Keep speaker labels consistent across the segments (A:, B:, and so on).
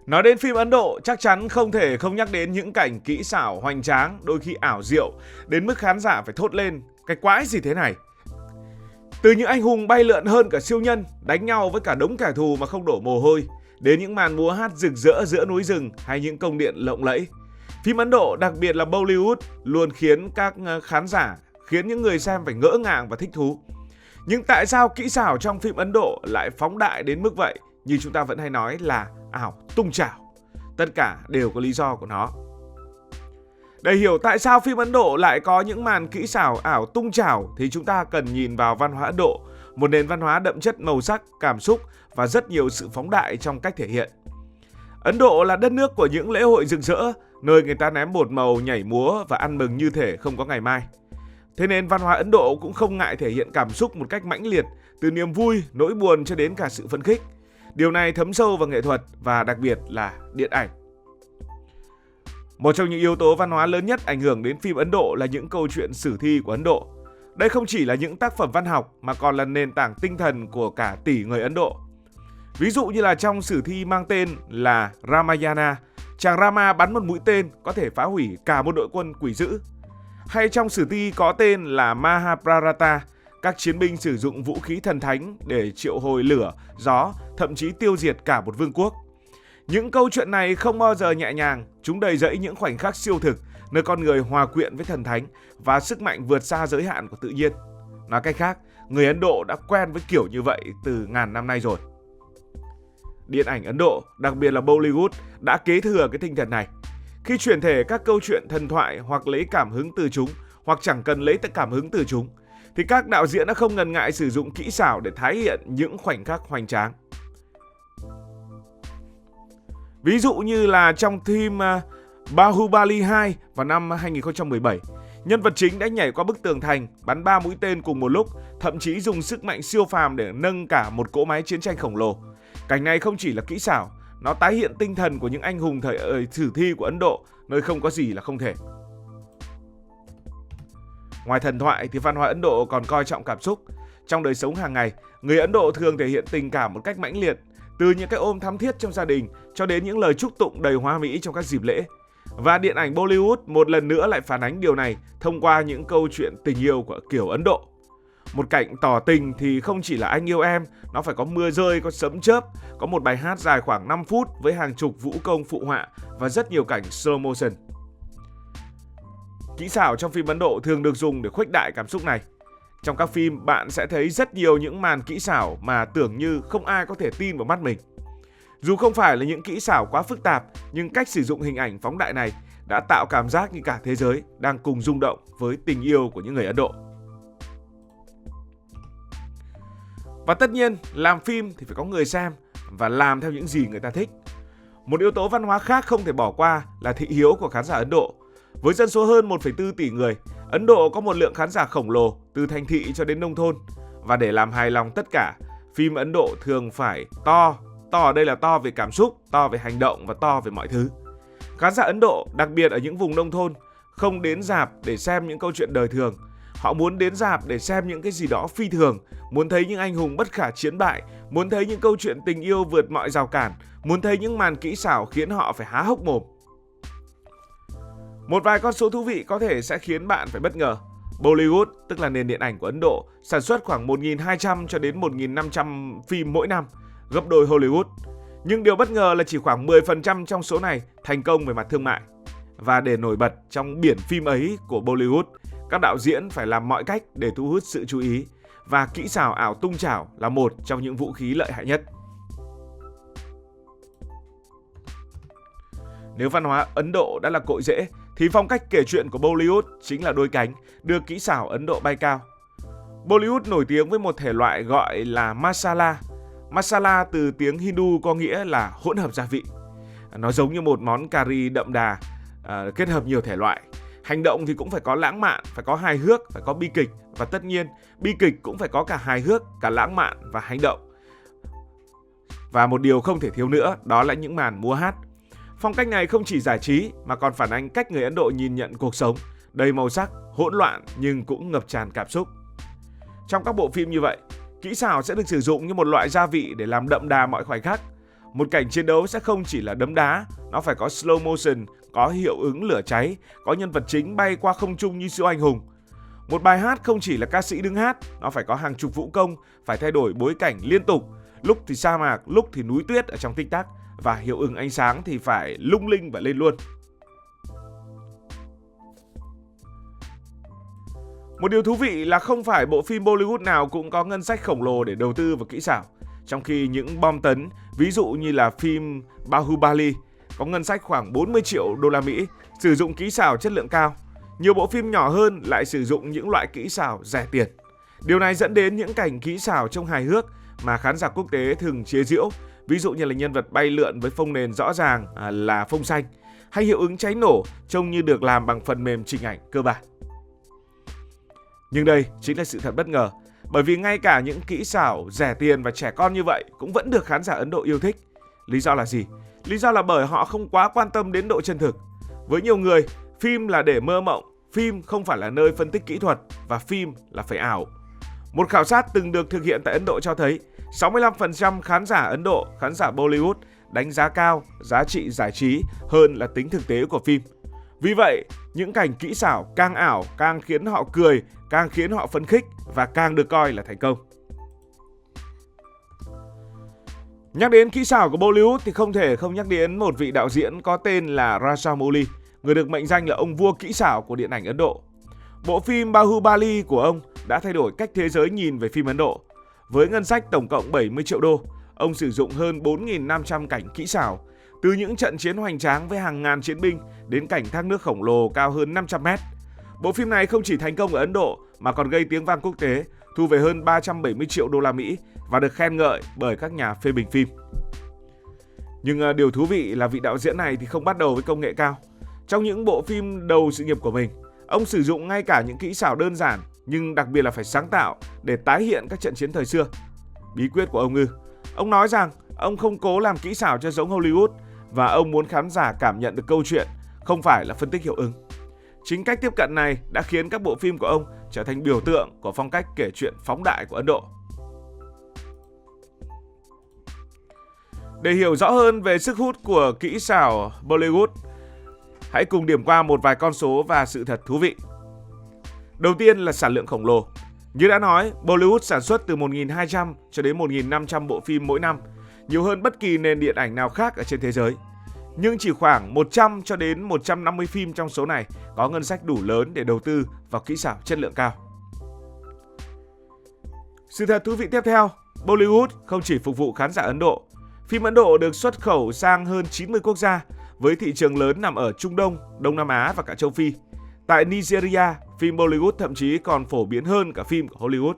A: Nói đến phim Ấn Độ, chắc chắn không thể không nhắc đến những cảnh kỹ xảo hoành tráng, đôi khi ảo diệu, đến mức khán giả phải thốt lên, cái quái gì thế này? Từ những anh hùng bay lượn hơn cả siêu nhân, đánh nhau với cả đống kẻ thù mà không đổ mồ hôi, đến những màn múa hát rực rỡ giữa núi rừng hay những cung điện lộng lẫy. Phim Ấn Độ, đặc biệt là Bollywood, luôn khiến các khán giả, khiến những người xem phải ngỡ ngàng và thích thú. Nhưng tại sao kỹ xảo trong phim Ấn Độ lại phóng đại đến mức vậy? Như chúng ta vẫn hay nói là ảo tung chảo. Tất cả đều có lý do của nó. Để hiểu tại sao phim Ấn Độ lại có những màn kỹ xảo ảo tung chảo thì chúng ta cần nhìn vào văn hóa Ấn Độ, một nền văn hóa đậm chất màu sắc, cảm xúc và rất nhiều sự phóng đại trong cách thể hiện. Ấn Độ là đất nước của những lễ hội rực rỡ, nơi người ta ném bột màu, nhảy múa và ăn mừng như thể không có ngày mai. Thế nên văn hóa Ấn Độ cũng không ngại thể hiện cảm xúc một cách mãnh liệt, từ niềm vui, nỗi buồn cho đến cả sự phấn khích. Điều này thấm sâu vào nghệ thuật và đặc biệt là điện ảnh. Một trong những yếu tố văn hóa lớn nhất ảnh hưởng đến phim Ấn Độ là những câu chuyện sử thi của Ấn Độ. Đây không chỉ là những tác phẩm văn học mà còn là nền tảng tinh thần của cả tỷ người Ấn Độ. Ví dụ như là trong sử thi mang tên là Ramayana, chàng Rama bắn một mũi tên có thể phá hủy cả một đội quân quỷ dữ. Hay trong sử thi có tên là Mahabharata, các chiến binh sử dụng vũ khí thần thánh để triệu hồi lửa, gió, thậm chí tiêu diệt cả một vương quốc. Những câu chuyện này không bao giờ nhẹ nhàng, chúng đầy rẫy những khoảnh khắc siêu thực, nơi con người hòa quyện với thần thánh và sức mạnh vượt xa giới hạn của tự nhiên. Nói cách khác, người Ấn Độ đã quen với kiểu như vậy từ ngàn năm nay rồi. Điện ảnh Ấn Độ, đặc biệt là Bollywood, đã kế thừa cái tinh thần này. Khi chuyển thể các câu chuyện thần thoại hoặc lấy cảm hứng từ chúng, hoặc chẳng cần lấy cảm hứng từ chúng, thì các đạo diễn đã không ngần ngại sử dụng kỹ xảo để tái hiện những khoảnh khắc hoành tráng. Ví dụ như là trong phim Bahubali 2 vào năm 2017, nhân vật chính đã nhảy qua bức tường thành, bắn 3 mũi tên cùng một lúc, thậm chí dùng sức mạnh siêu phàm để nâng cả một cỗ máy chiến tranh khổng lồ. Cảnh này không chỉ là kỹ xảo, nó tái hiện tinh thần của những anh hùng thời sử thi của Ấn Độ, nơi không có gì là không thể. Ngoài thần thoại thì văn hóa Ấn Độ còn coi trọng cảm xúc. Trong đời sống hàng ngày, người Ấn Độ thường thể hiện tình cảm một cách mãnh liệt, từ những cái ôm thắm thiết trong gia đình cho đến những lời chúc tụng đầy hoa mỹ trong các dịp lễ. Và điện ảnh Bollywood một lần nữa lại phản ánh điều này thông qua những câu chuyện tình yêu của kiểu Ấn Độ. Một cảnh tỏ tình thì không chỉ là anh yêu em, nó phải có mưa rơi, có sấm chớp, có một bài hát dài khoảng 5 phút với hàng chục vũ công phụ họa và rất nhiều cảnh slow motion. Kỹ xảo trong phim Ấn Độ thường được dùng để khuếch đại cảm xúc này. Trong các phim, bạn sẽ thấy rất nhiều những màn kỹ xảo mà tưởng như không ai có thể tin vào mắt mình. Dù không phải là những kỹ xảo quá phức tạp, nhưng cách sử dụng hình ảnh phóng đại này đã tạo cảm giác như cả thế giới đang cùng rung động với tình yêu của những người Ấn Độ. Và tất nhiên, làm phim thì phải có người xem và làm theo những gì người ta thích. Một yếu tố văn hóa khác không thể bỏ qua là thị hiếu của khán giả Ấn Độ. Với dân số hơn 1,4 tỷ người, Ấn Độ có một lượng khán giả khổng lồ từ thành thị cho đến nông thôn. Và để làm hài lòng tất cả, phim Ấn Độ thường phải to. To ở đây là to về cảm xúc, to về hành động và to về mọi thứ. Khán giả Ấn Độ, đặc biệt ở những vùng nông thôn, không đến rạp để xem những câu chuyện đời thường. Họ muốn đến rạp để xem những cái gì đó phi thường, muốn thấy những anh hùng bất khả chiến bại, muốn thấy những câu chuyện tình yêu vượt mọi rào cản, muốn thấy những màn kỹ xảo khiến họ phải há hốc mồm. Một vài con số thú vị có thể sẽ khiến bạn phải bất ngờ. Bollywood, tức là nền điện ảnh của Ấn Độ, sản xuất khoảng 1.200 cho đến 1.500 phim mỗi năm, gấp đôi Hollywood. Nhưng điều bất ngờ là chỉ khoảng 10% trong số này thành công về mặt thương mại. Và để nổi bật trong biển phim ấy của Bollywood, các đạo diễn phải làm mọi cách để thu hút sự chú ý. Và kỹ xảo ảo tung chảo là một trong những vũ khí lợi hại nhất. Nếu văn hóa Ấn Độ đã là cội rễ, thì phong cách kể chuyện của Bollywood chính là đôi cánh, đưa kỹ xảo Ấn Độ bay cao. Bollywood nổi tiếng với một thể loại gọi là masala. Masala từ tiếng Hindu có nghĩa là hỗn hợp gia vị. Nó giống như một món cà ri đậm đà, kết hợp nhiều thể loại. Hành động thì cũng phải có lãng mạn, phải có hài hước, phải có bi kịch. Và tất nhiên, bi kịch cũng phải có cả hài hước, cả lãng mạn và hành động. Và một điều không thể thiếu nữa, đó là những màn múa hát. Phong cách này không chỉ giải trí mà còn phản ánh cách người Ấn Độ nhìn nhận cuộc sống, đầy màu sắc, hỗn loạn nhưng cũng ngập tràn cảm xúc. Trong các bộ phim như vậy, kỹ xảo sẽ được sử dụng như một loại gia vị để làm đậm đà mọi khoảnh khắc. Một cảnh chiến đấu sẽ không chỉ là đấm đá, nó phải có slow motion, có hiệu ứng lửa cháy, có nhân vật chính bay qua không trung như siêu anh hùng. Một bài hát không chỉ là ca sĩ đứng hát, nó phải có hàng chục vũ công, phải thay đổi bối cảnh liên tục, lúc thì sa mạc, lúc thì núi tuyết ở trong tích tắc, và hiệu ứng ánh sáng thì phải lung linh và lên luôn. Một điều thú vị là không phải bộ phim Bollywood nào cũng có ngân sách khổng lồ để đầu tư vào kỹ xảo. Trong khi những bom tấn, ví dụ như là phim Bahubali, có ngân sách khoảng 40 triệu đô la Mỹ, sử dụng kỹ xảo chất lượng cao. Nhiều bộ phim nhỏ hơn lại sử dụng những loại kỹ xảo rẻ tiền. Điều này dẫn đến những cảnh kỹ xảo trông hài hước mà khán giả quốc tế thường chế giễu, ví dụ như là nhân vật bay lượn với phông nền rõ ràng là phông xanh, hay hiệu ứng cháy nổ trông như được làm bằng phần mềm chỉnh ảnh cơ bản. Nhưng đây chính là sự thật bất ngờ, bởi vì ngay cả những kỹ xảo rẻ tiền và trẻ con như vậy cũng vẫn được khán giả Ấn Độ yêu thích. Lý do là gì? Lý do là bởi họ không quá quan tâm đến độ chân thực. Với nhiều người, phim là để mơ mộng, phim không phải là nơi phân tích kỹ thuật và phim là phải ảo. Một khảo sát từng được thực hiện tại Ấn Độ cho thấy 65% khán giả Ấn Độ, khán giả Bollywood đánh giá cao giá trị giải trí hơn là tính thực tế của phim. Vì vậy, những cảnh kỹ xảo càng ảo càng khiến họ cười, càng khiến họ phấn khích và càng được coi là thành công. Nhắc đến kỹ xảo của Bollywood thì không thể không nhắc đến một vị đạo diễn có tên là Rajamouli, người được mệnh danh là ông vua kỹ xảo của điện ảnh Ấn Độ. Bộ phim Bahubali của ông đã thay đổi cách thế giới nhìn về phim Ấn Độ. Với ngân sách tổng cộng 70 triệu đô, ông sử dụng hơn 4.500 cảnh kỹ xảo, từ những trận chiến hoành tráng với hàng ngàn chiến binh đến cảnh thác nước khổng lồ cao hơn 500 mét. Bộ phim này không chỉ thành công ở Ấn Độ mà còn gây tiếng vang quốc tế, thu về hơn 370 triệu đô la Mỹ và được khen ngợi bởi các nhà phê bình phim. Nhưng điều thú vị là vị đạo diễn này thì không bắt đầu với công nghệ cao. Trong những bộ phim đầu sự nghiệp của mình, ông sử dụng ngay cả những kỹ xảo đơn giản nhưng đặc biệt là phải sáng tạo để tái hiện các trận chiến thời xưa. Bí quyết của ông ư? Ông nói rằng ông không cố làm kỹ xảo cho giống Hollywood và ông muốn khán giả cảm nhận được câu chuyện, không phải là phân tích hiệu ứng. Chính cách tiếp cận này đã khiến các bộ phim của ông trở thành biểu tượng của phong cách kể chuyện phóng đại của Ấn Độ. Để hiểu rõ hơn về sức hút của kỹ xảo Bollywood, hãy cùng điểm qua một vài con số và sự thật thú vị. Đầu tiên là sản lượng khổng lồ. Như đã nói, Bollywood sản xuất từ 1.200 cho đến 1.500 bộ phim mỗi năm, nhiều hơn bất kỳ nền điện ảnh nào khác ở trên thế giới. Nhưng chỉ khoảng 100 cho đến 150 phim trong số này có ngân sách đủ lớn để đầu tư vào kỹ xảo chất lượng cao. Sự thật thú vị tiếp theo, Bollywood không chỉ phục vụ khán giả Ấn Độ. Phim Ấn Độ được xuất khẩu sang hơn 90 quốc gia, với thị trường lớn nằm ở Trung Đông, Đông Nam Á và cả châu Phi. Tại Nigeria, phim Bollywood thậm chí còn phổ biến hơn cả phim của Hollywood.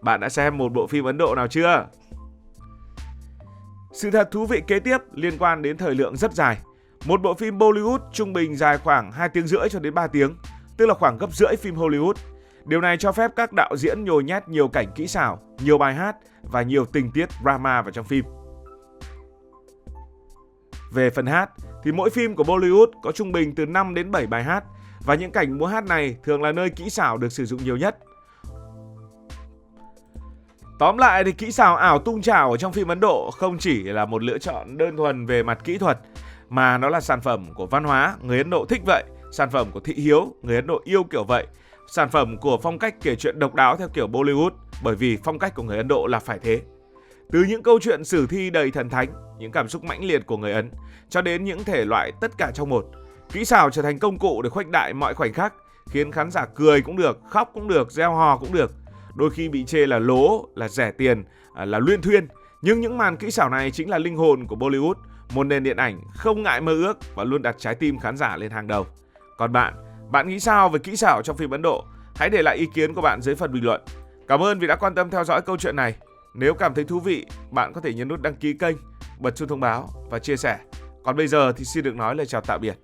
A: Bạn đã xem một bộ phim Ấn Độ nào chưa? Sự thật thú vị kế tiếp liên quan đến thời lượng rất dài. Một bộ phim Bollywood trung bình dài khoảng 2 tiếng rưỡi cho đến 3 tiếng, tức là khoảng gấp rưỡi phim Hollywood. Điều này cho phép các đạo diễn nhồi nhét nhiều cảnh kỹ xảo, nhiều bài hát và nhiều tình tiết drama vào trong phim. Về phần hát, thì mỗi phim của Bollywood có trung bình từ 5 đến 7 bài hát, và những cảnh múa hát này thường là nơi kỹ xảo được sử dụng nhiều nhất. Tóm lại thì kỹ xảo ảo tung trào ở trong phim Ấn Độ không chỉ là một lựa chọn đơn thuần về mặt kỹ thuật, mà nó là sản phẩm của văn hóa, người Ấn Độ thích vậy, sản phẩm của thị hiếu, người Ấn Độ yêu kiểu vậy, sản phẩm của phong cách kể chuyện độc đáo theo kiểu Bollywood, bởi vì phong cách của người Ấn Độ là phải thế. Từ những câu chuyện sử thi đầy thần thánh, những cảm xúc mãnh liệt của người Ấn, cho đến những thể loại tất cả trong một, kỹ xảo trở thành công cụ để khuếch đại mọi khoảnh khắc, khiến khán giả cười cũng được, khóc cũng được, reo hò cũng được. Đôi khi bị chê là lố, là rẻ tiền, là luyên thuyên, nhưng những màn kỹ xảo này chính là linh hồn của Bollywood, một nền điện ảnh không ngại mơ ước và luôn đặt trái tim khán giả lên hàng đầu. Còn bạn nghĩ sao về kỹ xảo trong phim Ấn Độ? Hãy để lại ý kiến của bạn dưới phần bình luận. Cảm ơn vì đã quan tâm theo dõi câu chuyện này. Nếu cảm thấy thú vị, bạn có thể nhấn nút đăng ký kênh, bật chuông thông báo và chia sẻ. Còn bây giờ thì xin được nói lời chào tạm biệt.